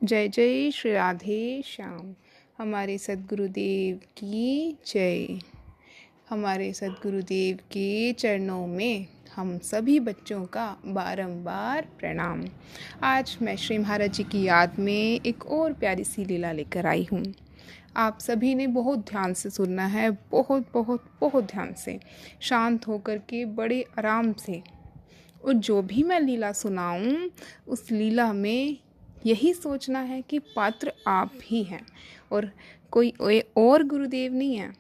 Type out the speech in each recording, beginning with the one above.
जय जय श्री राधे श्याम। हमारे सद्गुरुदेव की जय। हमारे सद्गुरुदेव के चरणों में हम सभी बच्चों का बारंबार प्रणाम। आज मैं श्री महाराज जी की याद में एक और प्यारी सी लीला लेकर आई हूँ। आप सभी ने बहुत ध्यान से सुनना है, बहुत बहुत बहुत ध्यान से, शांत होकर के, बड़े आराम से। और जो भी मैं लीला सुनाऊं उस लीला में यही सोचना है कि पात्र आप ही हैं और कोई और गुरुदेव नहीं है,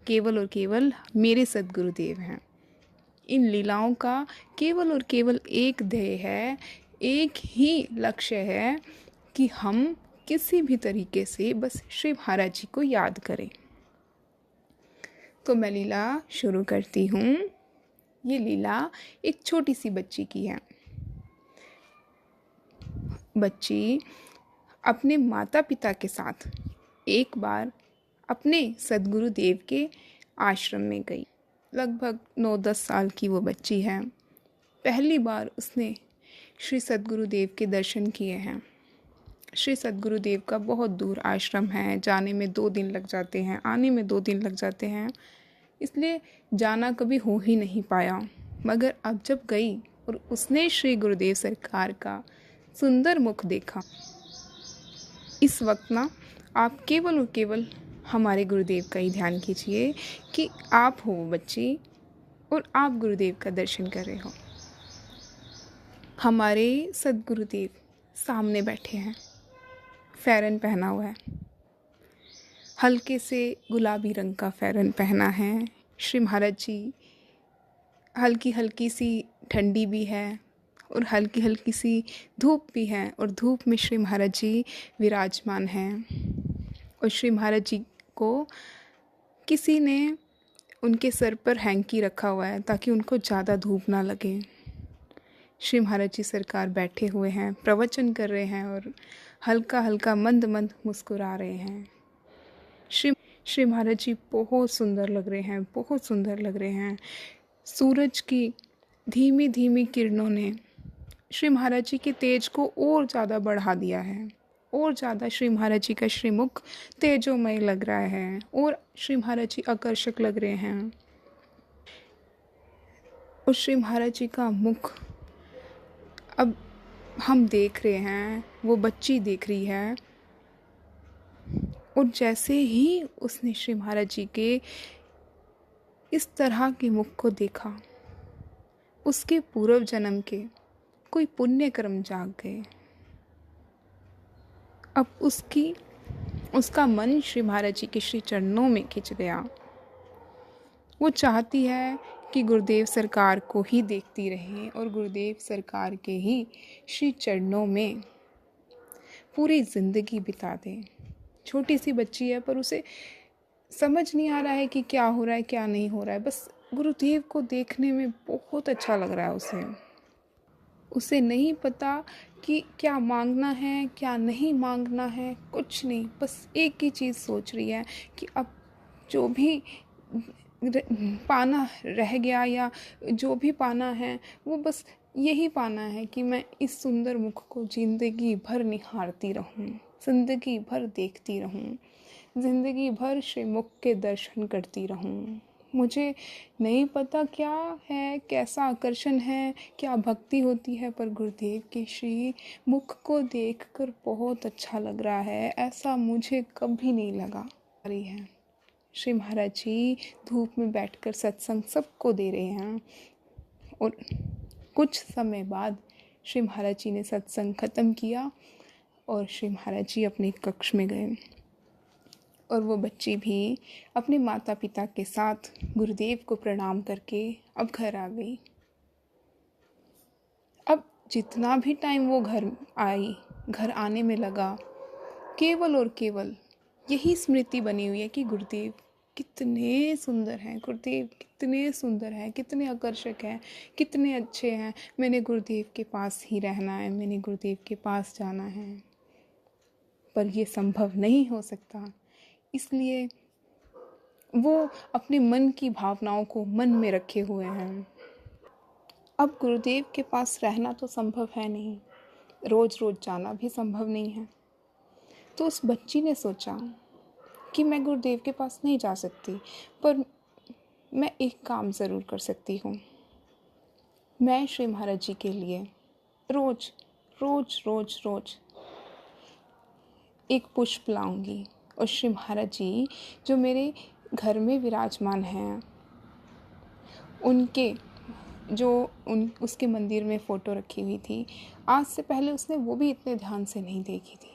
केवल और केवल मेरे सद्गुरुदेव हैं। इन लीलाओं का केवल और केवल एक ध्येय है, एक ही लक्ष्य है कि हम किसी भी तरीके से बस श्री महाराज जी को याद करें। तो मैं लीला शुरू करती हूँ। ये लीला एक छोटी सी बच्ची की है। बच्ची अपने माता पिता के साथ एक बार अपने सद्गुरुदेव के आश्रम में गई। लगभग 9-10 साल की वो बच्ची है। पहली बार उसने श्री सद्गुरुदेव के दर्शन किए हैं। श्री सद्गुरुदेव का बहुत दूर आश्रम है, जाने में 2 दिन लग जाते हैं, आने में 2 दिन लग जाते हैं, इसलिए जाना कभी हो ही नहीं पाया। मगर अब जब गई और उसने श्री गुरुदेव सरकार का सुंदर मुख देखा, इस वक्त ना आप केवल और केवल हमारे गुरुदेव का ही ध्यान कीजिए कि आप हो वो बच्ची और आप गुरुदेव का दर्शन कर रहे हो। हमारे सद्गुरुदेव सामने बैठे हैं, फैरन पहना हुआ है, हल्के से गुलाबी रंग का फैरन पहना है। श्री महाराज जी हल्की हल्की सी ठंडी भी है और हल्की हल्की सी धूप भी है, और धूप में श्री महाराज जी विराजमान हैं। और श्री महाराज जी को किसी ने उनके सर पर हैंकी रखा हुआ है ताकि उनको ज़्यादा धूप ना लगे। श्री महाराज जी सरकार बैठे हुए हैं, प्रवचन कर रहे हैं और हल्का हल्का मंद मंद मुस्कुरा रहे हैं। श्री महाराज जी बहुत सुंदर लग रहे हैं, बहुत सुंदर लग रहे हैं। सूरज की धीमी धीमी किरणों ने श्री महाराज जी के तेज को और ज़्यादा बढ़ा दिया है, और ज़्यादा श्री महाराज जी का श्रीमुख तेजोमय लग रहा है और श्री महाराज जी आकर्षक लग रहे हैं। और श्री महाराज जी का मुख अब हम देख रहे हैं, वो बच्ची देख रही है। और जैसे ही उसने श्री महाराज जी के इस तरह के मुख को देखा, उसके पूर्व जन्म के कोई पुण्य कर्म जाग गए। अब उसका मन श्री महाराज जी के श्री चरणों में खिंच गया। वो चाहती है कि गुरुदेव सरकार को ही देखती रहे और गुरुदेव सरकार के ही श्री चरणों में पूरी ज़िंदगी बिता दे। छोटी सी बच्ची है, पर उसे समझ नहीं आ रहा है कि क्या हो रहा है, क्या नहीं हो रहा है। बस गुरुदेव को देखने में बहुत अच्छा लग रहा है उसे नहीं पता कि क्या मांगना है, क्या नहीं मांगना है, कुछ नहीं। बस एक ही चीज़ सोच रही है कि अब जो भी पाना रह गया या जो भी पाना है, वो बस यही पाना है कि मैं इस सुंदर मुख को ज़िंदगी भर निहारती रहूं, ज़िंदगी भर देखती रहूं, ज़िंदगी भर श्री मुख के दर्शन करती रहूं। मुझे नहीं पता क्या है, कैसा आकर्षण है, क्या भक्ति होती है, पर गुरुदेव के श्री मुख को देखकर बहुत अच्छा लग रहा है। ऐसा मुझे कभी नहीं लगा। रही है श्री महाराज जी धूप में बैठकर सत्संग सबको दे रहे हैं। और कुछ समय बाद श्री महाराज जी ने सत्संग खत्म किया और श्री महाराज जी अपने कक्ष में गए। और वो बच्ची भी अपने माता पिता के साथ गुरुदेव को प्रणाम करके अब घर आ गई। अब जितना भी टाइम वो घर आने में लगा, केवल और केवल यही स्मृति बनी हुई है कि गुरुदेव कितने सुंदर हैं, गुरुदेव कितने सुंदर हैं, कितने आकर्षक हैं, कितने अच्छे हैं। मैंने गुरुदेव के पास ही रहना है, मैंने गुरुदेव के पास जाना है। पर ये संभव नहीं हो सकता, इसलिए वो अपने मन की भावनाओं को मन में रखे हुए हैं। अब गुरुदेव के पास रहना तो संभव है नहीं, रोज़ रोज़ जाना भी संभव नहीं है। तो उस बच्ची ने सोचा कि मैं गुरुदेव के पास नहीं जा सकती, पर मैं एक काम ज़रूर कर सकती हूँ। मैं श्री महाराज जी के लिए रोज रोज रोज रोज एक पुष्प लाऊंगी, और श्री महाराज जी जो मेरे घर में विराजमान हैं, उनके जो उसके मंदिर में फ़ोटो रखी हुई थी, आज से पहले उसने वो भी इतने ध्यान से नहीं देखी थी,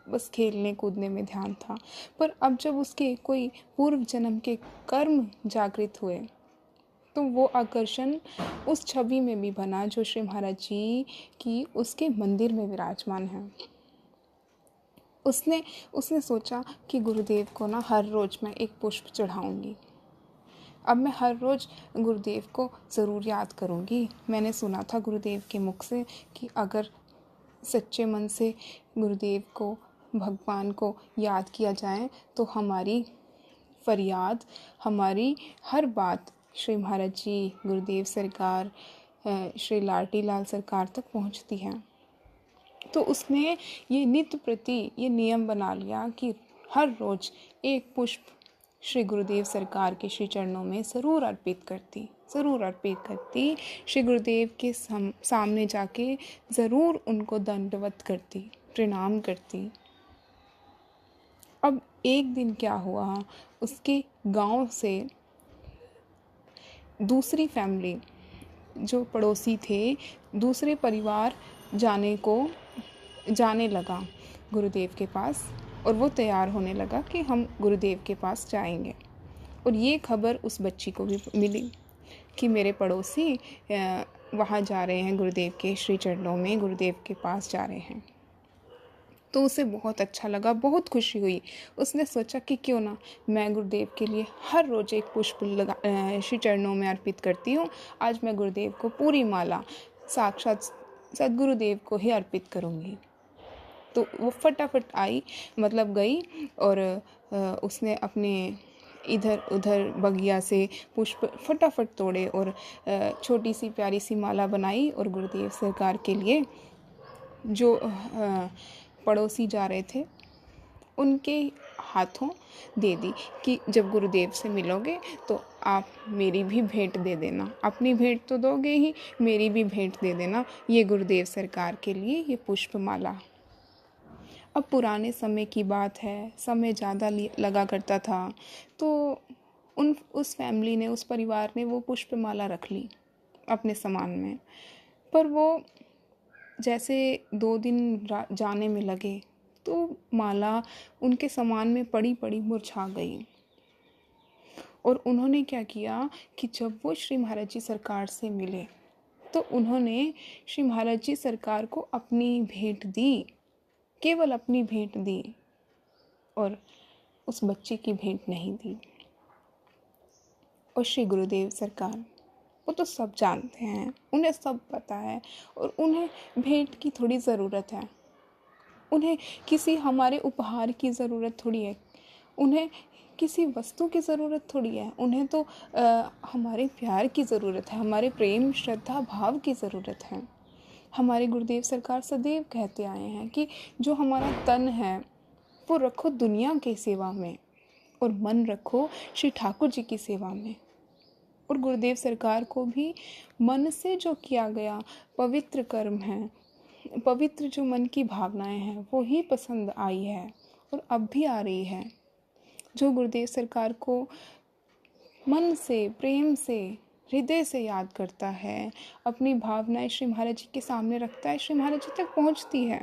बस खेलने कूदने में ध्यान था। पर अब जब उसके कोई पूर्व जन्म के कर्म जागृत हुए, तो वो आकर्षण उस छवि में भी बना जो श्री महाराज जी की उसके मंदिर में विराजमान है। उसने सोचा कि गुरुदेव को ना हर रोज़ मैं एक पुष्प चढ़ाऊंगी। अब मैं हर रोज़ गुरुदेव को ज़रूर याद करूंगी। मैंने सुना था गुरुदेव के मुख से कि अगर सच्चे मन से गुरुदेव को, भगवान को याद किया जाए तो हमारी फरियाद, हमारी हर बात श्री महाराज जी, गुरुदेव सरकार, श्री लाटी लाल सरकार तक पहुंचती है। तो उसने ये नित्य प्रति ये नियम बना लिया कि हर रोज़ एक पुष्प श्री गुरुदेव सरकार के श्री चरणों में ज़रूर अर्पित करती, श्री गुरुदेव के सामने जाके ज़रूर उनको दंडवत करती, प्रणाम करती। अब एक दिन क्या हुआ, उसके गांव से दूसरी फैमिली, जो पड़ोसी थे, दूसरे परिवार जाने लगा गुरुदेव के पास, और वो तैयार होने लगा कि हम गुरुदेव के पास जाएंगे। और ये खबर उस बच्ची को भी मिली कि मेरे पड़ोसी वहाँ जा रहे हैं, गुरुदेव के श्री चरणों में, गुरुदेव के पास जा रहे हैं। तो उसे बहुत अच्छा लगा, बहुत खुशी हुई। उसने सोचा कि क्यों ना मैं गुरुदेव के लिए हर रोज़ एक पुष्प श्री चरणों में अर्पित करती हूँ। आज मैं गुरुदेव को पूरी माला साक्षात सदगुरुदेव को ही अर्पित करूँगी। तो वो फटाफट गई और उसने अपने इधर उधर बगिया से पुष्प फटाफट तोड़े और छोटी सी प्यारी सी माला बनाई, और गुरुदेव सरकार के लिए जो पड़ोसी जा रहे थे उनके हाथों दे दी कि जब गुरुदेव से मिलोगे तो आप मेरी भी भेंट दे देना, अपनी भेंट तो दोगे ही, मेरी भी भेंट दे देना, ये गुरुदेव सरकार के लिए ये पुष्प माला। अब पुराने समय की बात है, समय ज़्यादा लगा करता था, तो उस फैमिली ने, उस परिवार ने वो पुष्प माला रख ली अपने सामान में। पर वो जैसे 2 दिन जाने में लगे तो माला उनके सामान में पड़ी पड़ी मुरझा गई। और उन्होंने क्या किया कि जब वो श्री महाराज जी सरकार से मिले तो उन्होंने श्री महाराज जी सरकार को अपनी भेंट दी, केवल अपनी भेंट दी, और उस बच्चे की भेंट नहीं दी। और श्री गुरुदेव सरकार, वो तो सब जानते हैं, उन्हें सब पता है, और उन्हें भेंट की थोड़ी ज़रूरत है, उन्हें किसी हमारे उपहार की ज़रूरत थोड़ी है, उन्हें किसी वस्तु की ज़रूरत थोड़ी है, उन्हें तो हमारे प्यार की ज़रूरत है, हमारे प्रेम श्रद्धा भाव की ज़रूरत है। हमारे गुरुदेव सरकार सदैव कहते आए हैं कि जो हमारा तन है वो रखो दुनिया की सेवा में, और मन रखो श्री ठाकुर जी की सेवा में। और गुरुदेव सरकार को भी मन से जो किया गया पवित्र कर्म है, पवित्र जो मन की भावनाएं हैं, वो ही पसंद आई है और अब भी आ रही है। जो गुरुदेव सरकार को मन से, प्रेम से, हृदय से याद करता है, अपनी भावनाएं श्री महाराज जी के सामने रखता है, श्री महाराज जी तक पहुंचती है।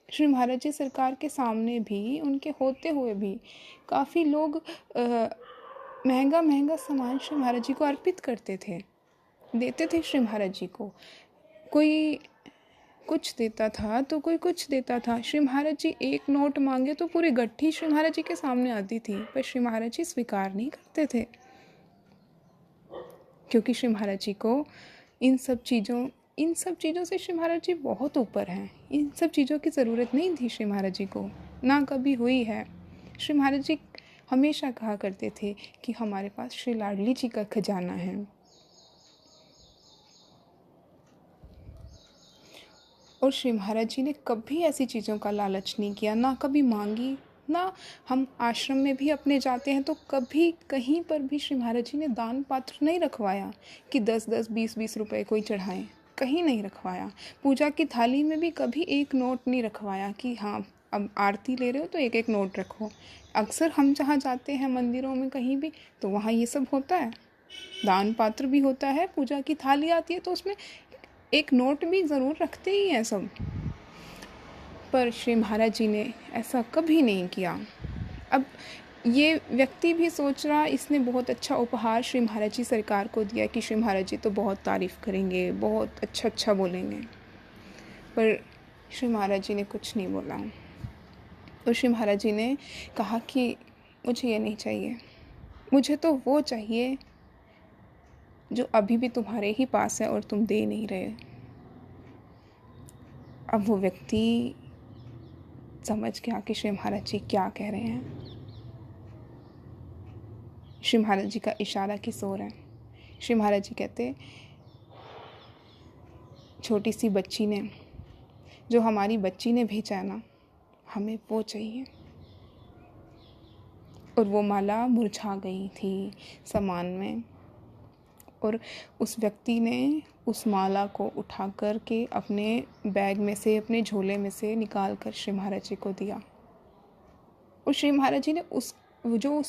श्री महाराज जी सरकार के सामने भी, उनके होते हुए भी काफ़ी लोग महंगा महंगा सामान श्री महाराज जी को अर्पित करते थे, देते थे श्री महाराज जी को। कोई कुछ देता था तो कोई कुछ देता था। श्री महाराज जी एक नोट मांगे तो पूरी गट्ठी श्री महाराज जी के सामने आती थी, पर श्री महाराज जी स्वीकार नहीं करते थे, क्योंकि श्री महाराज जी को इन सब चीज़ों से श्री महाराज जी बहुत ऊपर हैं। इन सब चीज़ों की ज़रूरत नहीं थी श्री महाराज जी को, ना कभी हुई है। श्री महाराज जी हमेशा कहा करते थे कि हमारे पास श्री लाडली जी का खजाना है। और श्री महाराज जी ने कभी ऐसी चीज़ों का लालच नहीं किया, ना कभी मांगी, ना हम आश्रम में भी अपने जाते हैं तो कभी कहीं पर भी श्री महाराज जी ने दान पात्र नहीं रखवाया कि 10-10 20-20 रुपए कोई चढ़ाएं, कहीं नहीं रखवाया। पूजा की थाली में भी कभी एक नोट नहीं रखवाया कि हाँ अब आरती ले रहे हो तो एक एक नोट रखो। अक्सर हम जहाँ जाते हैं मंदिरों में कहीं भी तो वहाँ ये सब होता है, दान पात्र भी होता है, पूजा की थाली आती है तो उसमें एक नोट भी ज़रूर रखते ही हैं सब। पर श्री महाराज जी ने ऐसा कभी नहीं किया। अब ये व्यक्ति भी सोच रहा इसने बहुत अच्छा उपहार श्री महाराज जी सरकार को दिया कि श्री महाराज जी तो बहुत तारीफ़ करेंगे, बहुत अच्छा बोलेंगे, पर श्री महाराज जी ने कुछ नहीं बोला। और श्री महाराज जी ने कहा कि मुझे ये नहीं चाहिए, मुझे तो वो चाहिए जो अभी भी तुम्हारे ही पास है और तुम दे नहीं रहे। अब वो व्यक्ति समझ गया कि श्री महाराज जी क्या कह रहे हैं। श्री महाराज जी का इशारा किस ओर है। श्री महाराज जी कहते, छोटी सी बच्ची ने, जो हमारी बच्ची ने भेजा है ना, हमें वो चाहिए। और वो माला मुरझा गई थी सामान में, और उस व्यक्ति ने उस माला को उठा कर के अपने बैग में से, अपने झोले में से निकाल कर श्री महाराज जी को दिया। और श्री महाराज जी ने उस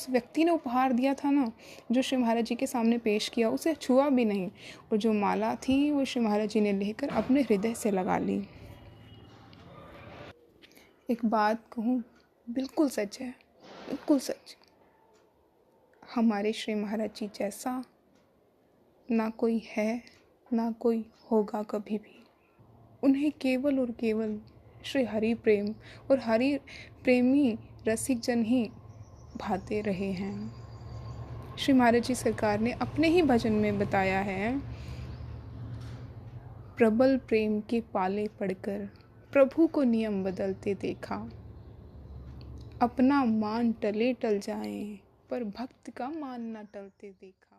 व्यक्ति ने उपहार दिया था ना, जो श्री महाराज जी के सामने पेश किया, उसे छुआ भी नहीं। और जो माला थी वो श्री महाराज जी ने लेकर अपने हृदय से लगा ली। एक बात कहूँ, बिल्कुल सच है, बिल्कुल सच। हमारे श्री महाराज जी जैसा ना कोई है, ना कोई होगा कभी भी। उन्हें केवल और केवल श्री हरि प्रेम और हरि प्रेमी रसिक जन ही भाते रहे हैं। श्री महाराज जी सरकार ने अपने ही भजन में बताया है, प्रबल प्रेम के पाले पड़कर प्रभु को नियम बदलते देखा, अपना मान टले टल जाए पर भक्त का मान न टलते देखा।